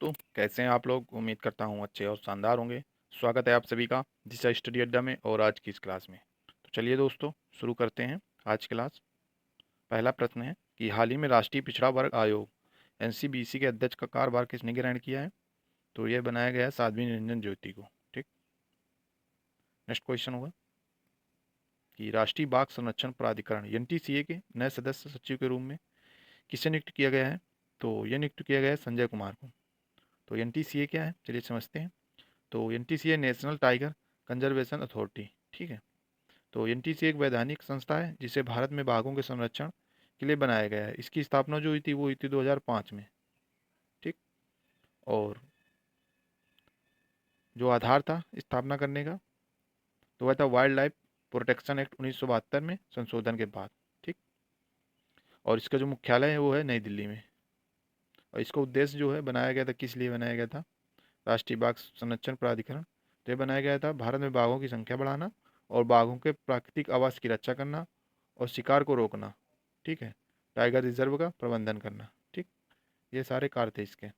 दोस्तों, कैसे हैं आप लोग। उम्मीद करता हूँ अच्छे और शानदार होंगे। स्वागत है आप सभी का दिशा स्टडी अड्डा में और आज की इस क्लास में। तो चलिए दोस्तों, शुरू करते हैं आज की क्लास। पहला प्रश्न है कि हाल ही में राष्ट्रीय पिछड़ा वर्ग आयोग एनसीबीसी के अध्यक्ष का कार्यभार किसने ग्रहण किया है। तो यह बनाया गया है साध्वी निरंजन ज्योति को। ठीक। नेक्स्ट क्वेश्चन होगा कि राष्ट्रीय बाघ संरक्षण प्राधिकरण एनटीसीए के नए सदस्य सचिव के रूप में किसे नियुक्त किया गया है। तो यह नियुक्त किया गया है संजय कुमार को। तो एनटीसीए क्या है, चलिए समझते हैं। तो NTCA national tiger conservation authority. ठीक है। तो एनटीसीए एक वैधानिक संस्था है जिसे भारत में बाघों के संरक्षण के लिए बनाया गया है। इसकी स्थापना जो हुई थी वो हुई थी 2005 में। ठीक। और जो आधार था स्थापना करने का तो वह था वाइल्ड लाइफ प्रोटेक्शन एक्ट 1972 में संशोधन के बाद। ठीक। और इसका जो मुख्यालय है वो है नई दिल्ली में। और इसका उद्देश्य जो है बनाया गया था, किस लिए बनाया गया था, राष्ट्रीय बाघ संरक्षण प्राधिकरण। तो ये बनाया गया था भारत में बाघों की संख्या बढ़ाना और बाघों के प्राकृतिक आवास की रक्षा करना और शिकार को रोकना। ठीक है। टाइगर रिजर्व का प्रबंधन करना। ठीक। ये सारे कार्य थे इसके।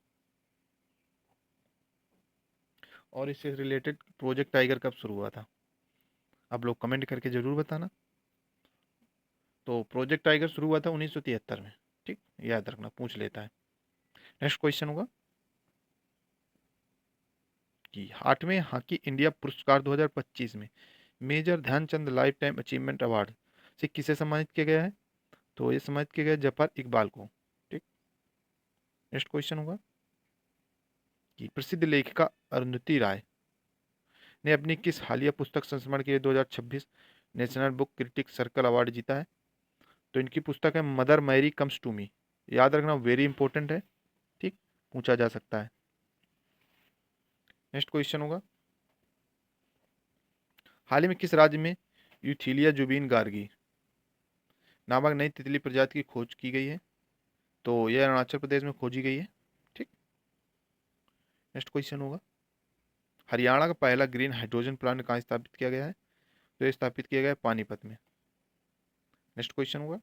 और इससे रिलेटेड प्रोजेक्ट टाइगर कब शुरू हुआ था, आप लोग कमेंट करके जरूर बताना। तो प्रोजेक्ट टाइगर शुरू हुआ था 1973 में। ठीक। याद रखना, पूछ लेता है। नेक्स्ट क्वेश्चन होगा कि 8वें हॉकी इंडिया पुरस्कार 2025 में major Dhyan Chand lifetime achievement award से किसे सम्मानित किया गया है। तो ये सम्मानित किया गया जफर इकबाल को। ठीक। नेक्स्ट क्वेश्चन होगा कि प्रसिद्ध लेखिका अरुंधति राय ने अपनी किस हालिया पुस्तक संस्मरण के लिए 2026 national book critic circle award जीता है। तो इनकी पुस्तक है mother Mary comes to me. याद रखना, वेरी इंपॉर्टेंट है। ठीक। पूछा जा सकता है। नेक्स्ट क्वेश्चन होगा हाल ही में किस राज्य में यूथीलिया जुबीन गार्गी नामक नई तितली प्रजाति की खोज की गई है। तो यह अरुणाचल प्रदेश में खोजी गई है। ठीक। नेक्स्ट क्वेश्चन होगा हरियाणा का पहला ग्रीन हाइड्रोजन प्लांट कहाँ स्थापित किया गया है। तो ये स्थापित किया गया है पानीपत में। नेक्स्ट क्वेश्चन होगा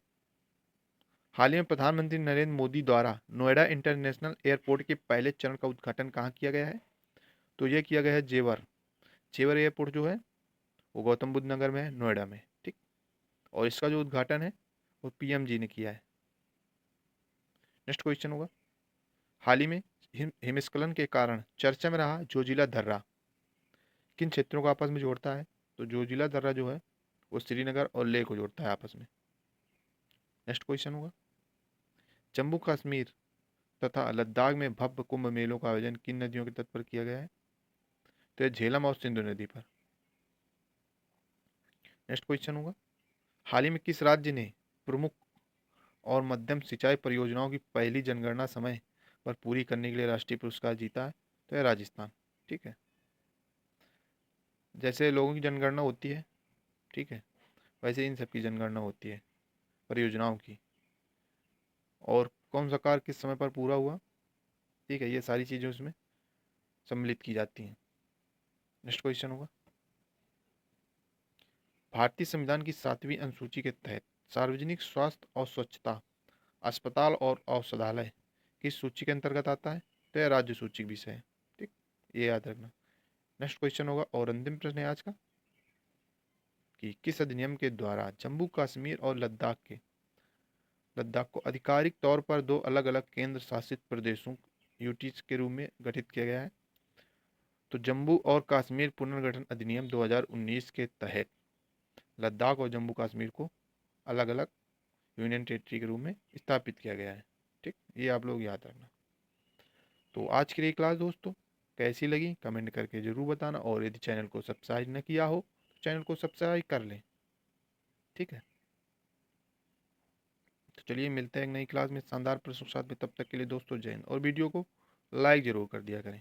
हाल ही में प्रधानमंत्री नरेंद्र मोदी द्वारा नोएडा इंटरनेशनल एयरपोर्ट के पहले चरण का उद्घाटन कहाँ किया गया है। तो यह किया गया है जेवर। जेवर एयरपोर्ट जो है वो गौतम बुद्ध नगर में है, नोएडा में। ठीक। और इसका जो उद्घाटन है वो पीएम जी ने किया है। नेक्स्ट क्वेश्चन होगा हाल ही में हिमस्खलन के कारण चर्चा में रहा जोजिला दर्रा किन क्षेत्रों को आपस में जोड़ता है। तो जोजिला दर्रा जो है वो श्रीनगर और लेह को जोड़ता है आपस में। नेक्स्ट क्वेश्चन होगा जम्मू कश्मीर तथा लद्दाख में भव्य कुंभ मेलों का आयोजन किन नदियों के तट पर किया गया है। तो यह झेलम और सिंधु नदी पर। नेक्स्ट क्वेश्चन होगा हाल ही में किस राज्य ने प्रमुख और मध्यम सिंचाई परियोजनाओं की पहली जनगणना समय पर पूरी करने के लिए राष्ट्रीय पुरस्कार जीता है। तो यह राजस्थान। ठीक है। जैसे लोगों की जनगणना होती है, ठीक है, वैसे इन सब की जनगणना होती है परियोजनाओं की। और कौन सा कार्य किस समय पर पूरा हुआ, ठीक है, ये सारी चीज़ें उसमें सम्मिलित की जाती हैं। नेक्स्ट क्वेश्चन होगा भारतीय संविधान की 7वीं अनुसूची के तहत सार्वजनिक स्वास्थ्य और स्वच्छता अस्पताल और औषधालय किस सूची के अंतर्गत आता है। तो यह राज्य सूची विषय है। ठीक। ये याद रखना। नेक्स्ट क्वेश्चन होगा और अंतिम प्रश्न है आज का कि किस अधिनियम के द्वारा जम्मू कश्मीर और लद्दाख को आधिकारिक तौर पर दो अलग अलग केंद्र शासित प्रदेशों यूटीज के रूप में गठित किया गया है। तो जम्मू और कश्मीर पुनर्गठन अधिनियम 2019 के तहत लद्दाख और जम्मू कश्मीर को अलग अलग यूनियन टेरिटरी के रूप में स्थापित किया गया है। ठीक। ये आप लोग याद रखना। तो आज की ये क्लास दोस्तों कैसी लगी कमेंट करके ज़रूर बताना और यदि चैनल को सब्सक्राइब न किया हो तो चैनल को सब्सक्राइब कर लें। ठीक है। तो चलिए मिलते हैं एक नई क्लास में शानदार प्रश्नों के साथ में। तब तक के लिए दोस्तों जय हिंद और वीडियो को लाइक ज़रूर कर दिया करें।